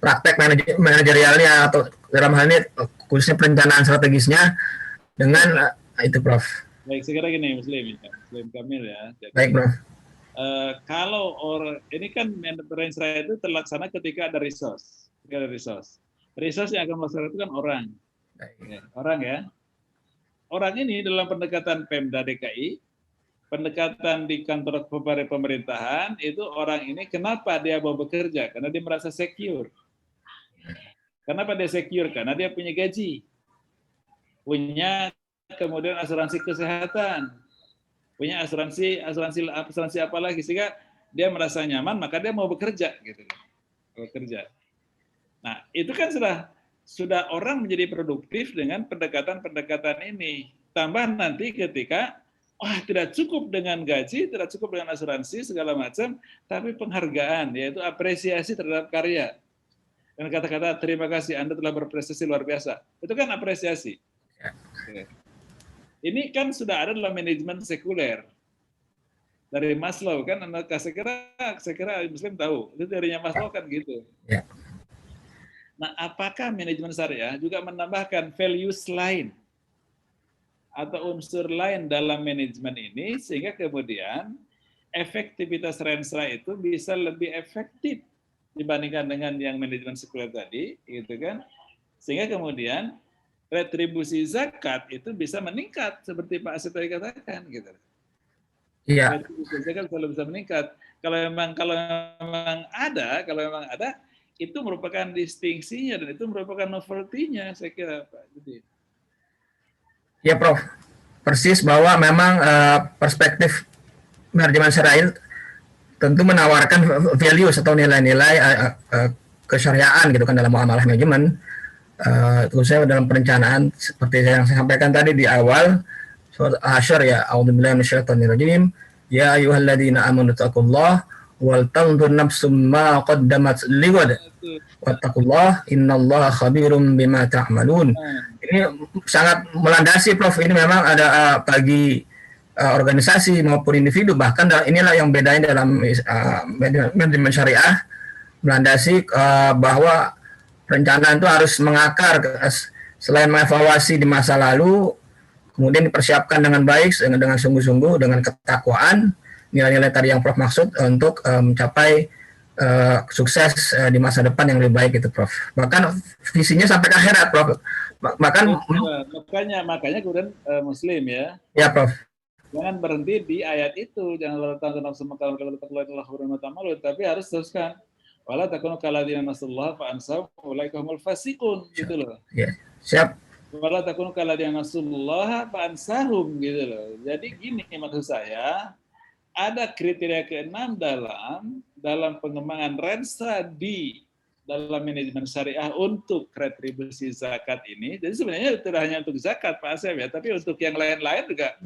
praktek manajerialnya atau dalam hal ini khususnya perencanaan strategisnya dengan itu Prof. Baik, sekarang gini Muslim Kamil ya. Jadi, baik Prof. Kalau ini kan Renstra itu terlaksana ketika ada resource. Resource yang akan melaksanakan itu kan orang. Ya, orang ya. Orang ini dalam pendekatan Pemda DKI, pendekatan di kantor pemerintahan, itu orang ini kenapa dia mau bekerja? Karena dia merasa secure. Kenapa dia secure? Karena dia punya gaji. Punya kemudian asuransi kesehatan. Punya asuransi apa lagi, sehingga dia merasa nyaman, maka dia mau bekerja gitu. Bekerja. Nah, itu kan sudah orang menjadi produktif dengan pendekatan-pendekatan ini. Tambah nanti ketika tidak cukup dengan gaji, tidak cukup dengan asuransi segala macam, tapi penghargaan yaitu apresiasi terhadap karya. Dan kata-kata terima kasih Anda telah berprestasi luar biasa. Itu kan apresiasi. Ini kan sudah ada dalam manajemen sekuler. Dari Maslow kan, saya kira Muslim tahu, itu teorinya Maslow kan gitu. Ya. Nah, apakah manajemen syariah juga menambahkan values lain atau unsur lain dalam manajemen ini sehingga kemudian efektivitas Renstra itu bisa lebih efektif dibandingkan dengan yang manajemen sekuler tadi, gitu kan? Sehingga kemudian retribusi zakat itu bisa meningkat seperti Pak Asep tadi katakan, gitu. Iya. Retribusi zakat selalu bisa meningkat. Kalau memang ada, itu merupakan distingsinya dan itu merupakan novelty-nya, saya kira Pak. Ya Prof, persis bahwa memang perspektif manajemen syariah tentu menawarkan values atau nilai-nilai kesyariaan gitu kan dalam muamalah manajemen. Khususnya dalam perencanaan seperti yang saya sampaikan tadi di awal surat Al-Hasyr ya, a'udzubillahi minasyaitonirrajim, ya ayyuhalladzina amanu taqullaha wal tanzur nafsum ma qaddamat lighad wattaqullah innallaha khabirum bima ta'malun. Ini sangat melandasi Prof, ini memang ada bagi organisasi maupun individu, bahkan inilah yang bedanya dalam manajemen syariah, melandasi bahwa perencanaan itu harus mengakar selain mengevaluasi di masa lalu, kemudian dipersiapkan dengan baik, dengan sungguh-sungguh, dengan ketakwaan, nilai-nilai tadi yang Prof maksud untuk mencapai sukses di masa depan yang lebih baik itu Prof. Bahkan visinya sampai ke akhirat Prof. Makanya kemudian Muslim ya. Ya Prof. Jangan berhenti di ayat itu, jangan tapi harus teruskan. Wala takunu kaladzina nasallahu fa ansahum ulaika humul fasiqun gitu loh. Ya, siap. Wala takunu kaladzina nasallahu fa ansahum gitu loh. Jadi gini maksud saya, ada kriteria keenam dalam pengembangan Renstra di dalam manajemen syariah untuk retribusi zakat ini. Jadi sebenarnya tidak hanya untuk zakat Pak Asep ya, tapi untuk yang lain-lain juga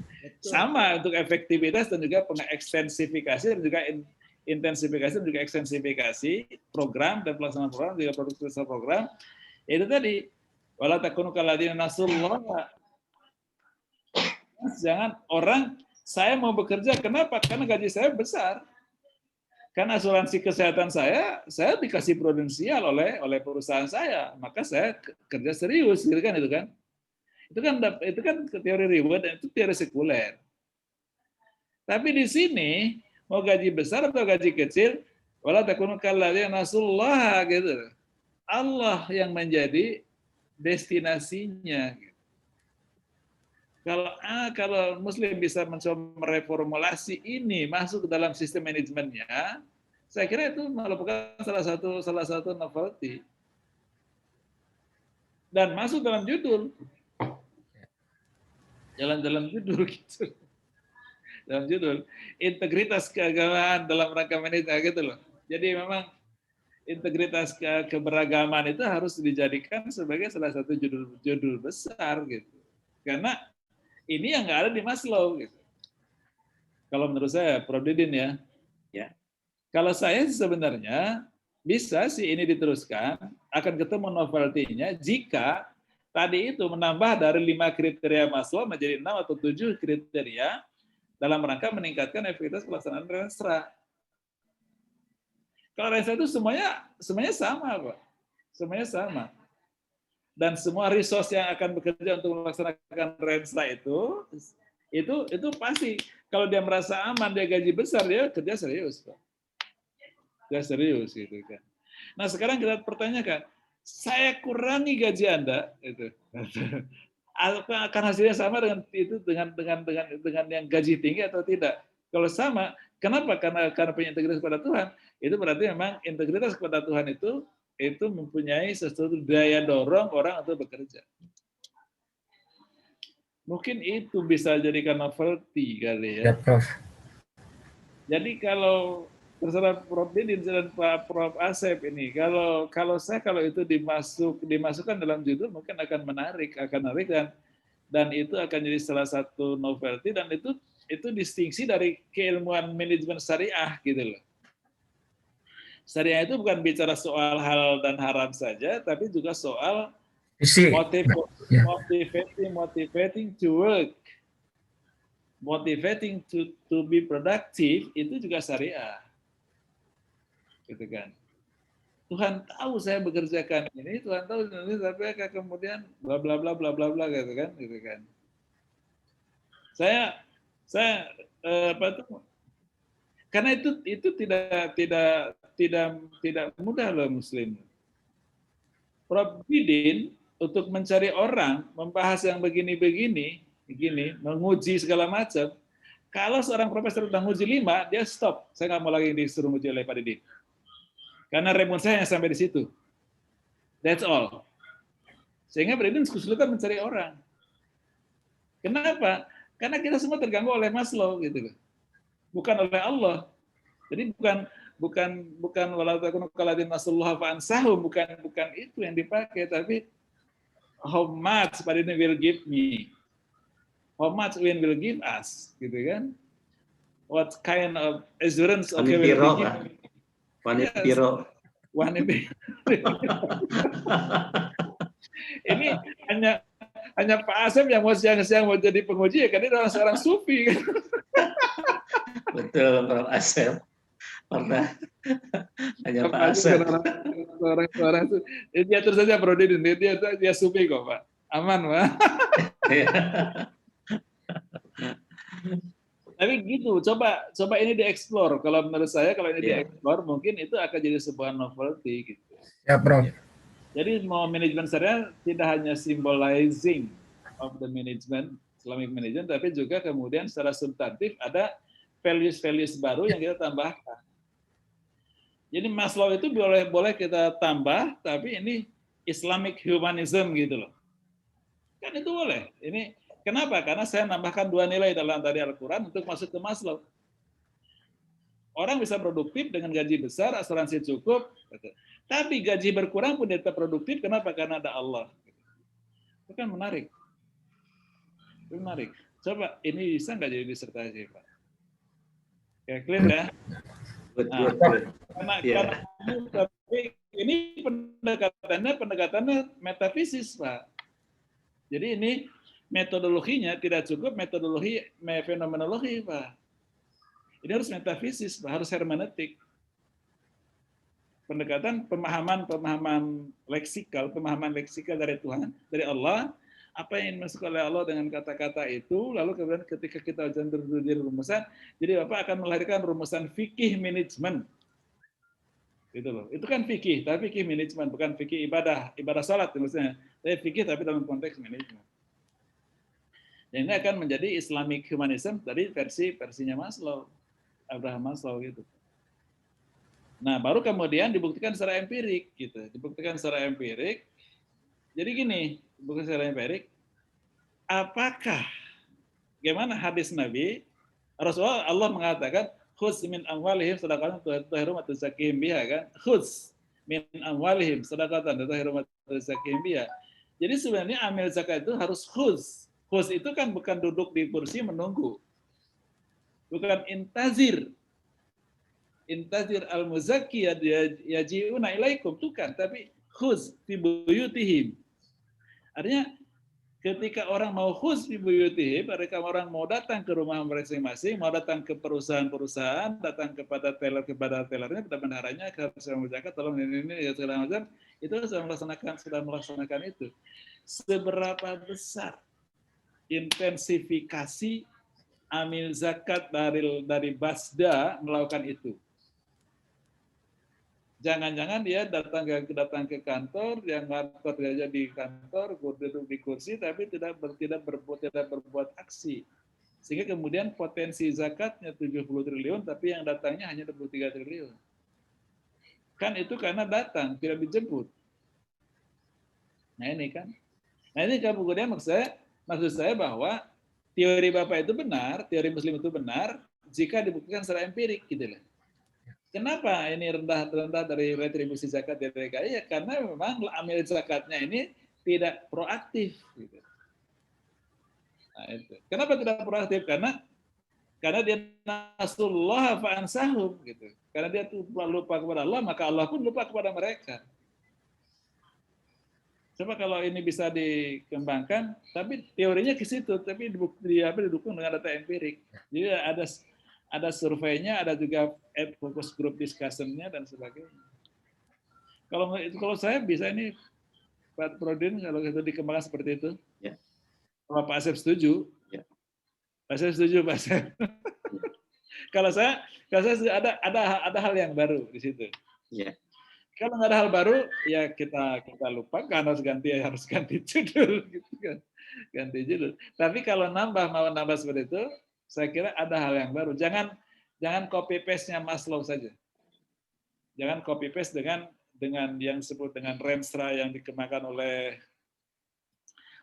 sama, untuk efektivitas dan juga pengekstensifikasi dan juga intensifikasi dan juga ekstensifikasi program dan pelaksanaan program, juga produktivitas program. Itu tadi, wala takunu kaladzina nasullah. Jangan orang, saya mau bekerja, kenapa? Karena gaji saya besar. Karena asuransi kesehatan saya dikasih prudensial oleh perusahaan saya, maka saya kerja serius, gitu kan itu kan? Itu kan teori reward dan itu teori sekuler. Tapi di sini mau gaji besar atau gaji kecil, wala takunu kalladzina nasullah gitu. Allah yang menjadi destinasinya. Kalau Muslim bisa mencoba mereformulasi ini masuk ke dalam sistem manajemennya, saya kira itu merupakan salah satu novelty. Dan masuk dalam judul. Dalam judul gitu. Dalam judul integritas keagamaan dalam rangka manajemen gitu loh. Jadi memang integritas keberagaman itu harus dijadikan sebagai salah satu judul besar gitu. Karena ini yang nggak ada di Maslow gitu. Kalau menurut saya, Prof. Didin ya. Kalau saya sebenarnya bisa sih ini diteruskan, akan ketemu novelty-nya jika tadi itu menambah dari 5 kriteria Maslow menjadi 6 atau 7 kriteria dalam rangka meningkatkan efektivitas pelaksanaan Renstra. Kalau Renstra itu semuanya sama, Pak. Semuanya sama. Dan semua resource yang akan bekerja untuk melaksanakan Renstra itu pasti kalau dia merasa aman, dia gaji besar, dia kerja serius, Pak. Dia serius gitu kan. Nah, sekarang kita pertanyakan, saya kurangi gaji Anda itu. Akan hasilnya sama dengan itu dengan yang gaji tinggi atau tidak? Kalau sama, kenapa? Karena punya integritas kepada Tuhan. Itu berarti memang integritas kepada Tuhan itu mempunyai sesuatu daya dorong orang untuk bekerja. Mungkin itu bisa jadikan novelty kali ya. Ya, Prof. Jadi kalau terserah Prof. Didin dan Pak Prof. Asep ini, kalau itu dimasukkan dalam judul mungkin akan menarik dan itu akan jadi salah satu novelty dan itu distingsi dari keilmuan manajemen syariah gitu loh. Syariah itu bukan bicara soal halal dan haram saja, tapi juga soal motivating to work, motivating to be productive, itu juga syariah. Gitu kan. Tuhan tahu saya bekerjakan ini, Tuhan tahu ini, tapi kemudian bla bla bla bla bla bla gitu kan. Saya karena itu tidak mudah loh Muslim. Prof. Didin untuk mencari orang, membahas yang begini, menguji segala macam. Kalau seorang profesor udah nguji 5, dia stop. Saya nggak mau lagi disuruh nguji oleh Pak Didin. Karena remon saya yang sampai di situ. That's all. Sehingga Pak Didin kesulitan mencari orang. Kenapa? Karena kita semua terganggu oleh Maslow gitu loh. Bukan oleh Allah. Jadi bukan wala takunu kaladin nasullah fa ansahum, bukan itu yang dipakai, tapi how much Pak Didin will give me. How much will give us, gitu kan? What kind of assurance of will give me. Wanipiro. Ini hanya Pak Asep yang mau siang-siang mau jadi penguji ya, kan dia seorang sufi kan. Betul, Prof. Asep. Pernah hanya Pak Asep. Orang dia terus saja Bro Didin, dia sufi kok Pak. Aman Pak. Tapi gitu, coba ini dieksplor. Kalau menurut saya, kalau ini dieksplor, mungkin itu akan jadi sebuah novelty gitu. Ya, Prof. Jadi mau manajemen syariah tidak hanya symbolizing of the management, Islamic management, tapi juga kemudian secara substantif ada values baru yang kita tambahkan. Jadi Maslow itu boleh kita tambah, tapi ini Islamic humanism gitu loh. Kan itu boleh. Ini kenapa? Karena saya nambahkan 2 nilai dalam tadi Al-Quran untuk masuk ke Maslow. Orang bisa produktif dengan gaji besar, asuransi cukup. Tapi gaji berkurang pun tetap produktif. Kenapa? Karena ada Allah. Itu kan menarik. Itu menarik. Coba, ini bisa nggak jadi disertasi, Pak? Ya, clear ya? Betul. Karena tapi ini pendekatannya metafisis, Pak. Jadi ini metodologinya tidak cukup metodologi fenomenologi, Pak. Ini harus metafisis, Pak, harus hermeneutik. Pendekatan pemahaman leksikal dari Tuhan, dari Allah, apa yang dimaksud oleh Allah dengan kata-kata itu, lalu kemudian ketika kita jadi rumusan, jadi Bapak akan melahirkan rumusan fikih manajemen. Gitu loh. Itu kan fikih, tapi fikih manajemen, bukan fikih ibadah salat maksudnya. Tapi fikih tapi dalam konteks manajemen. Dan ini akan menjadi Islamic humanism dari versinya Maslow, Abraham Maslow gitu. Nah, baru kemudian dibuktikan secara empirik gitu. Dibuktikan secara empirik. Jadi gini, buktikan secara empirik, apakah Gimana hadis Nabi? Rasulullah Allah mengatakan, khudz min amwalihim shadaqatan tutahhiruhum wa tuzakkihim biha kan? Khudz min amwalihim shadaqatan tutahhiruhum wa tuzakkihim biha. Jadi sebenarnya amil zakat itu harus khudz. Khudz itu kan bukan duduk di kursi menunggu. Bukan intazir. Intazir al-muzakki yaji'una ilaikum, bukan, tapi khudz fi buyutihim. Artinya ketika orang mau khudz fi buyutihim, mereka orang mau datang ke rumah masing-masing, mau datang ke perusahaan-perusahaan, datang kepada teller-teller-tellernya, kepada bendaharanya, ke zakat, tolong ini ya segala macam, itu sudah melaksanakan itu. Seberapa besar intensifikasi amil zakat dari Basda melakukan itu? Jangan-jangan dia datang ke kantor, yang ngantor aja di kantor, duduk di kursi, tapi tidak berbuat aksi. Sehingga kemudian potensi zakatnya 70 triliun, tapi yang datangnya hanya 23 triliun. Kan itu karena datang, tidak dijemput. Nah ini kan. Nah ini kemudian maksud saya bahwa teori Bapak itu benar, teori Muslim itu benar, jika dibuktikan secara empirik gitu loh. Kenapa ini rendah dari retribusi zakat di DKI? Ya karena memang amil zakatnya ini tidak proaktif. Gitu. Nah, itu. Kenapa tidak proaktif? Karena dia nasullah fa'ansahum. Gitu. Karena dia lupa kepada Allah, maka Allah pun lupa kepada mereka. Coba kalau ini bisa dikembangkan, tapi teorinya ke situ, tapi didukung dengan data empirik. Jadi ada surveinya, ada juga focus group discussion-nya dan sebagainya. Kalau saya bisa ini Pak Prodin kalau itu dikembangkan seperti itu. Ya. Kalau Pak Asep setuju. Ya. Pak Asep setuju, Pak Asep. Kalau saya ada hal yang baru di situ. Ya. Kalau nggak ada hal baru, ya kita lupakan, harus ganti judul gitu kan. Ganti judul. Tapi kalau mau nambah seperti itu, saya kira ada hal yang baru. Jangan copy paste-nya Maslow saja. Jangan copy paste dengan yang disebut dengan Renstra yang dikembangkan oleh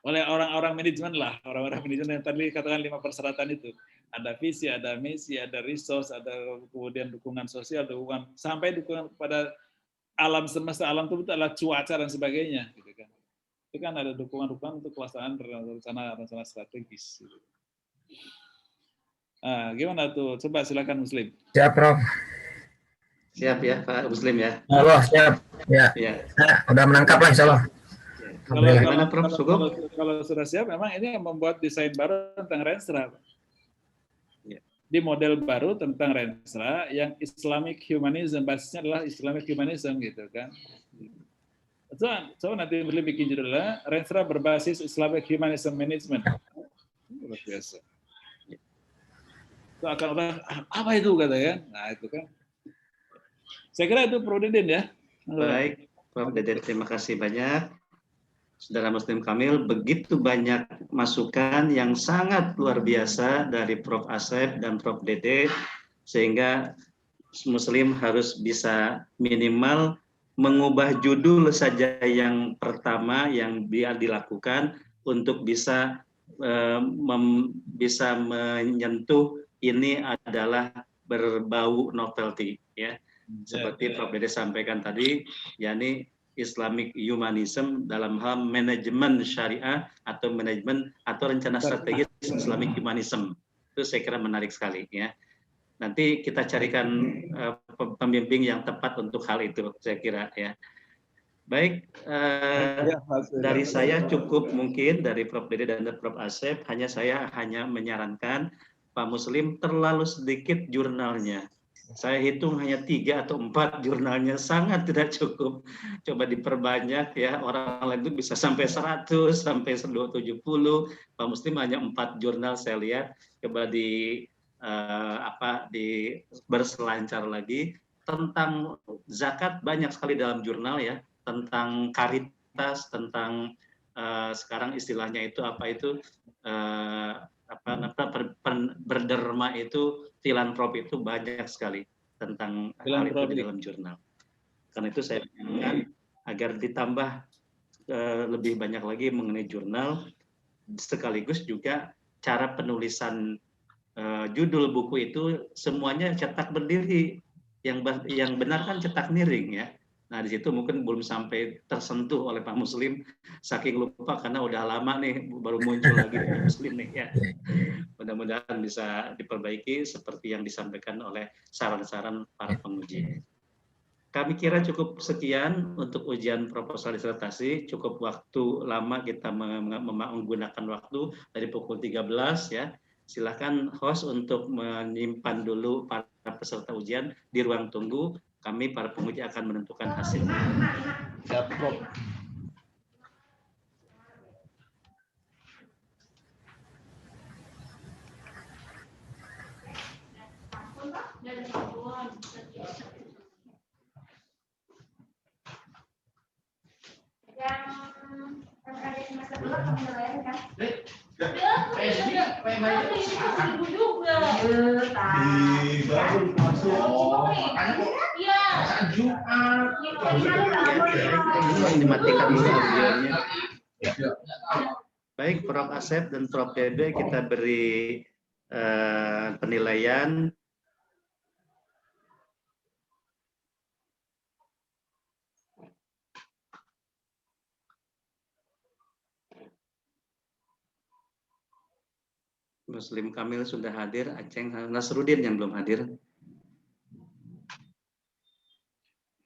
orang-orang manajemen lah, orang-orang manajemen yang tadi katakan 5 persyaratan itu. Ada visi, ada misi, ada resource, ada kemudian dukungan sosial, sampai dukungan kepada alam semesta, alam itu adalah cuaca dan sebagainya, gitu kan. Itu kan ada dukungan untuk pelaksanaan rencana strategis. Gitu. Nah, gimana tuh? Coba silakan Muslim. Siap, Prof. Siap ya, Pak Muslim ya. Allah, siap. Ya. Nah, udah menangkap lah, insya Allah. Kalau sudah siap, memang ini membuat desain baru tentang Renstra. Ya. Di model baru tentang Renstra yang Islamic Humanism, basisnya adalah Islamic Humanism gitu kan. So nanti boleh bikin judulnya Renstra berbasis Islamic Humanism Management. Luar biasa. Itu akan orang apa itu katanya? Nah itu kan. Saya kira itu Prof Deden ya. Baik, Prof Deden, terima kasih banyak. Saudara Muslim Kamil, begitu banyak masukan yang sangat luar biasa dari Prof Asep dan Prof Dede, sehingga Muslim harus bisa minimal mengubah judul saja yang pertama yang dia dilakukan untuk bisa menyentuh ini adalah berbau novelty ya. Seperti Prof Dede sampaikan tadi, yakni Islamic Humanism dalam hal manajemen syariah atau manajemen atau rencana strategis Islamic Humanism. Itu saya kira menarik sekali ya. Nanti kita carikan pembimbing yang tepat untuk hal itu, saya kira ya. Baik, dari saya cukup mungkin dari Prof Dede dan Prof Asep, saya hanya menyarankan Pak Muslim terlalu sedikit jurnalnya. Saya hitung hanya 3 atau 4 jurnalnya, sangat tidak cukup. Coba diperbanyak ya, orang lain itu bisa sampai 100, sampai 270. Pak Muslim hanya 4 jurnal saya lihat. Coba berselancar lagi. Tentang zakat banyak sekali dalam jurnal ya, tentang karitas, tentang sekarang istilahnya itu berderma itu, filantropi itu banyak sekali tentang hal itu di dalam jurnal. Karena itu saya inginkan agar ditambah lebih banyak lagi mengenai jurnal, sekaligus juga cara penulisan judul buku itu semuanya cetak berdiri, yang benar kan cetak miring ya. Nah di situ mungkin belum sampai tersentuh oleh Pak Muslim, saking lupa karena udah lama nih baru muncul lagi Pak Muslim nih ya. Mudah-mudahan bisa diperbaiki seperti yang disampaikan oleh saran-saran para penguji. Kami kira cukup sekian untuk ujian proposal disertasi, cukup waktu lama kita menggunakan waktu dari pukul 13 ya. Silakan host untuk menyimpan dulu para peserta ujian di ruang tunggu. Kami para penguji akan menentukan hasilnya. Siap, Prof. Dimatikan dulu audionya. Baik, Prof. Asep dan Prof. Dede, kita beri penilaian. Muslim Kamil sudah hadir, Aceng Nasrudin yang belum hadir.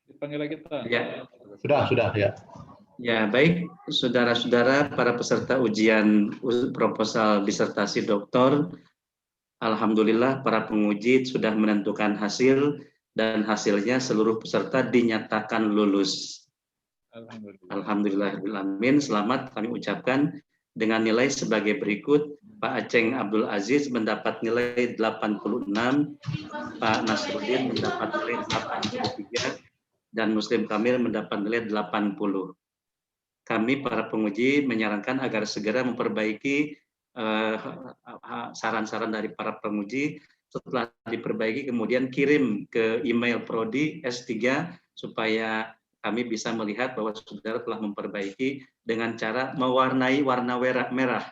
Dipanggil lagi Pak. Ya. Sudah ya. Ya, baik, saudara-saudara para peserta ujian proposal disertasi doktor, alhamdulillah para penguji sudah menentukan hasil dan hasilnya seluruh peserta dinyatakan lulus. Alhamdulillahirrahmanirrahim. Selamat kami ucapkan dengan nilai sebagai berikut. Pak Aceng Abdul Aziz mendapat nilai 86, Pak Nasrudin mendapat nilai 83, dan Muslim Kamil mendapat nilai 80. Kami para penguji menyarankan agar segera memperbaiki saran-saran dari para penguji. Setelah diperbaiki kemudian kirim ke email Prodi S3 supaya kami bisa melihat bahwa saudara telah memperbaiki dengan cara mewarnai warna merah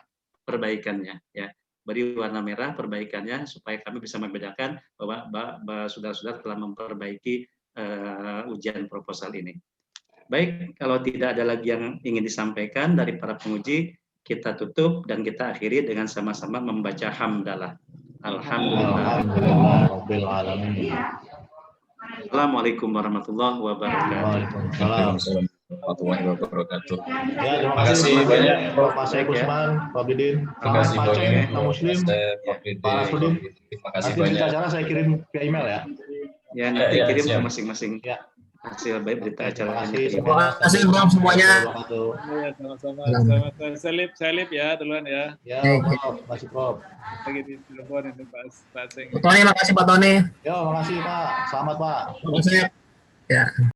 perbaikannya ya. Beri warna merah perbaikannya supaya kami bisa membedakan bahwa saudara-saudara telah memperbaiki ujian proposal ini. Baik, kalau tidak ada lagi yang ingin disampaikan dari para penguji, kita tutup dan kita akhiri dengan sama-sama membaca hamdalah. Alhamdulillah. Assalamualaikum warahmatullahi wabarakatuh. Waalaikumsalam warahmatullahi wabarakatuh. Ya, terima kasih banyak Prof. Asep Usman, Prof. Didin, Terima kasih Pak Aceng, banyak Pak Muslim, Pak Nasrudin. Terima kasih Nanti banyak. acara saya kirim via email ya. Ya, nanti Ya, kirim ke siap. masing-masing Ya. hasil baik berita acara Terima ini. kasih Terima kasih Prof semuanya. Ya, sama-sama. Selamat salib ya duluan ya. Ya, Prof. Terima kasih Prof. Lagi di telepon ini Pak Aceng. Pak Tony, makasih Pak Tony. Yo, makasih Pak. Selamat Pak. Terima kasih. Ya.